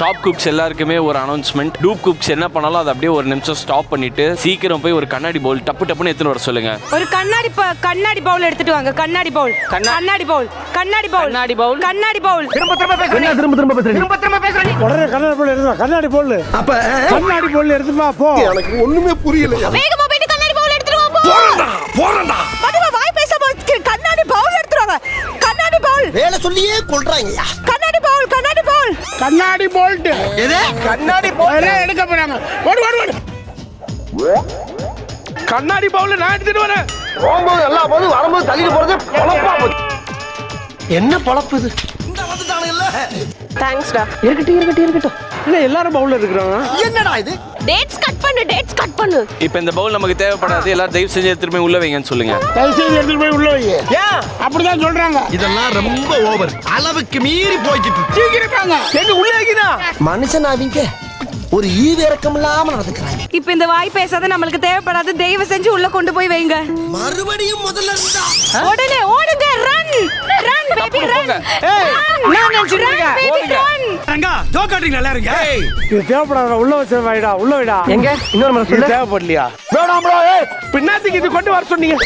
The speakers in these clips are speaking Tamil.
டாப் குக்ஸ் எல்லாருக்குமே ஒரு அனௌன்ஸ்மெண்ட். டூப் குக்ஸ் என்ன பண்ணாலும் அதை அப்படியே ஒரு நிமிஷம் ஸ்டாப் பண்ணிட்டு சீக்கிரம் போய் ஒரு கண்ணாடி பவுல் டப்பு டப்புன்னு எடுத்துட்டு வர சொல்லுங்க. ஒரு கண்ணாடி பவுல் எடுத்துட்டு வாங்க. கண்ணாடி பவுல் கண்ணாடி பவுல் கண்ணாடி பவுல் கண்ணாடி பவுல் கண்ணாடி பவுல். திரும்ப பேசுறீங்க. உடனே கண்ணாடி பவுல் எடுத்து கண்ணாடி பவுல். அப்ப கண்ணாடி பவுல் எடுத்து வா போ. எனக்கு ஒண்ணுமே புரியல. வேகமா போய் கண்ணாடி பவுல் எடுத்துட்டு வா போ. போறடா. படுவா வாய் பேசாம கண்ணாடி பவுல் எடுத்துட்டு வாங்க. கண்ணாடி பவுல். வேலை சொல்லியே கொல்றாங்கயா. கண்ணாடி பவுல் கண்ணாடி பவுல். கண்ணாடி போல்ட். எது? கண்ணாடி பவுல் எடுக்க போறாங்க. ஓடு. கண்ணாடி பவுல் நான் எடுத்துட்டு வரேன். போகும்போது எல்லா போது வரும்போது தள்ளிட்டு போறது பொழப்பா போச்சு. என்ன பொழப்பு இது? இந்த வந்துட்டானுங்கல்ல. தேங்க்ஸ்டா. இருக்கட்டும். இல்ல எல்லாரும் பவுல் எடுக்கறாங்க. என்னடா இது? டேட்ஸ் கட் பண்ணு. இப்போ இந்த பவுல் நமக்கு தேவைப்படாது. எல்லாரும் தயவு செஞ்சு எடுத்துட்டு போய் உள்ள வைங்கன்னு சொல்லுங்க. தயவு செய்து எடுத்துட்டு போய் உள்ள வை. ஏன் அப்படிதான் சொல்றாங்க? இதெல்லாம் ரொம்ப ஓவர். அளவுக்கு மீறி போய்கிட்டு. சீக்கிரமாங்க. எங்க உள்ள வைக்கனா? மனுஷன் அவங்க ஒரு ஈவிரக்கம் இல்லாம நடந்துக்கிறாங்க. இப்போ இந்த வாய் பேசாத நம்மளுக்கு தேவைப்படாது. தயவு செஞ்சு உள்ள கொண்டு போய் வைங்க. மறுபடியும் முதல்ல இருந்தா உடனே ஓடுங்க. Run baby run. நான் நினைச்சிருக்கேன். Baby run. ரங்கா ஜோக் காட்டிங்க நல்லா இருங்க. இது தேவைப்படாத. உள்ள வச்சு வைடா. உள்ள வைடா. எங்க இன்னொரு முறை சொல்லு. தேவைப்படலையா? வேணாம் ப்ரோ. ஏய் பின்னாடிக்கு இது கொண்டு வர சொன்னீங்க.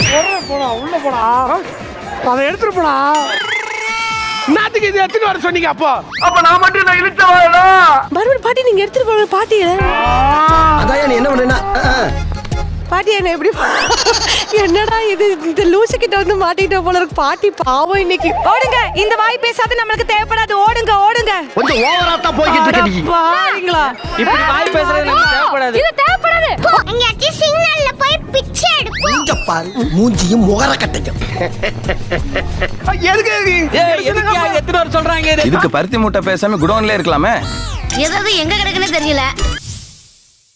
உள்ள போடா. அதை எடுத்துட்டு போடா. நாட்டுக்கு இது எடுத்துட்டு வர சொன்னீங்க. அப்ப நான் மட்டும் நான் இழுத்து வரணும். மறுபடியும் பாட்டி நீங்க எடுத்துட்டு போங்க. பாட்டி அதான் நீ என்ன பண்ணா? பாட்டி என்ன எப்படி என்னடா இது? இந்த லூசு கிட்ட வந்து மாட்டிட்ட போல இருக்கு. பாட்டி பாவம் இன்னைக்கு. ஓடுங்க. இந்த வாய் பேசாத நம்மளுக்கு தேவைப்படாது. ஓடுங்க. கொஞ்சம் ஓவரா தான் போய்கிட்டு இருக்கீங்க. பாருங்களா இப்படி வாய் பேசுறது நமக்கு தேவைப்படாது. இது தேவைப்படாது. அங்க சிக்னல்ல போய் பிச்சை எடுப்போம். இங்க பாரு மூஞ்சியும் முகர கட்டையும். எதுக்கு எடுத்துட்டு வர சொல்றாங்க. இதுக்கு பருத்தி மூட்டை பேசாம குடோன்ல இருக்கலாமே. ஏதாவது எங்க கிடக்குன்னு தெரியல.